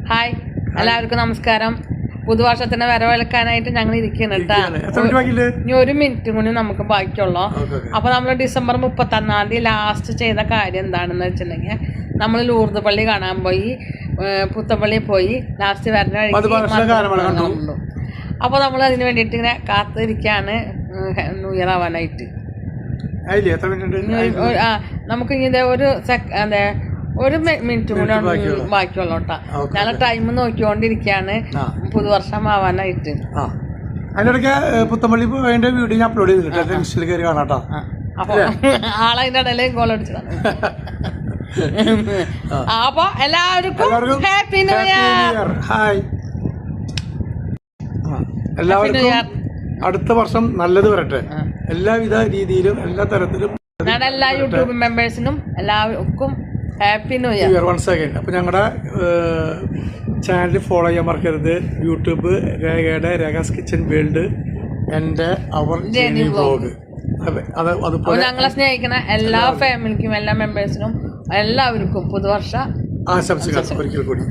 Hi, എല്ലാവർക്കും നമസ്കാരം. പുതുവർഷത്തിന് വരവേൽക്കാനായിട്ട് ഞങ്ങൾ ഇരിക്കണം കേട്ടോ. ഇനി 1 മിനിറ്റ് കൂടി നമുക്ക് ബാക്കിയുള്ളൂ. അപ്പോൾ നമ്മൾ ഡിസംബർ 31 ലാസ്റ്റ് ചെയ്ത കാര്യം എന്താണെന്ന് വെച്ചിട്ടുണ്ടെങ്കിൽ, നമ്മൾ ലൂർദ് പള്ളി കാണാൻ പോയി, പുത്തപ്പള്ളി പോയി, ലാസ്റ്റ് വരുന്ന വഴിക്ക്. അപ്പോൾ നമ്മൾ അതിന് വേണ്ടിയിട്ട് ഇങ്ങനെ കാത്തിരിക്കുകയാണ് ന്യൂ ഇയർ ആവാനായിട്ട്. നമുക്ക് ഇങ്ങനെ ഒരു മിനിറ്റ് കൂടെ ബാക്കിയുള്ളൂ കേട്ടോ. ഞാൻ ടൈം നോക്കിക്കൊണ്ടിരിക്കുകയാണ് പുതുവർഷം ആവാനായിട്ട്. അതിനിടയ്ക്ക് പുത്തമ്പള്ളി പോയതിന്റെ വീഡിയോ ഞാൻ അപ്ലോഡ് ചെയ്തിട്ടുണ്ട്, ഇൻസ്റ്റയിൽ കയറി കാണാട്ടോ. അപ്പൊ ആളതിന്റെ ഇടയിലേക്ക് ഗോൾ അടിച്ചതാണ്. അപ്പൊ എല്ലാവർക്കും ഹാപ്പി ന്യൂ ഇയർ. ഹായ്, എല്ലാവർക്കും അടുത്ത വർഷം നല്ലത് വരട്ടെ. എല്ലാവിധ രീതിയിലും എല്ലാ തരത്തിലും എല്ലാ യൂട്യൂബ് മെമ്പേഴ്സിനും എല്ലാവർക്കും happy new year once again. അപ്പോൾ ഞങ്ങളുടെ ചാനൽ ഫോളോ ചെയ്യാൻ മറക്കരുത്. യൂട്യൂബ് രേഖാസ് കിച്ചൻ വേൾഡ്, എൻ്റെ അവർ വ്ലോഗ്. അതുപോലെ ഞങ്ങളെ സ്നേഹിക്കുന്ന എല്ലാ ഫാമിലിക്കും എല്ലാ മെമ്പേഴ്സിനും എല്ലാവർക്കും പുതുവർഷ ആശംസകൾ ഒരിക്കൽ കൂടി.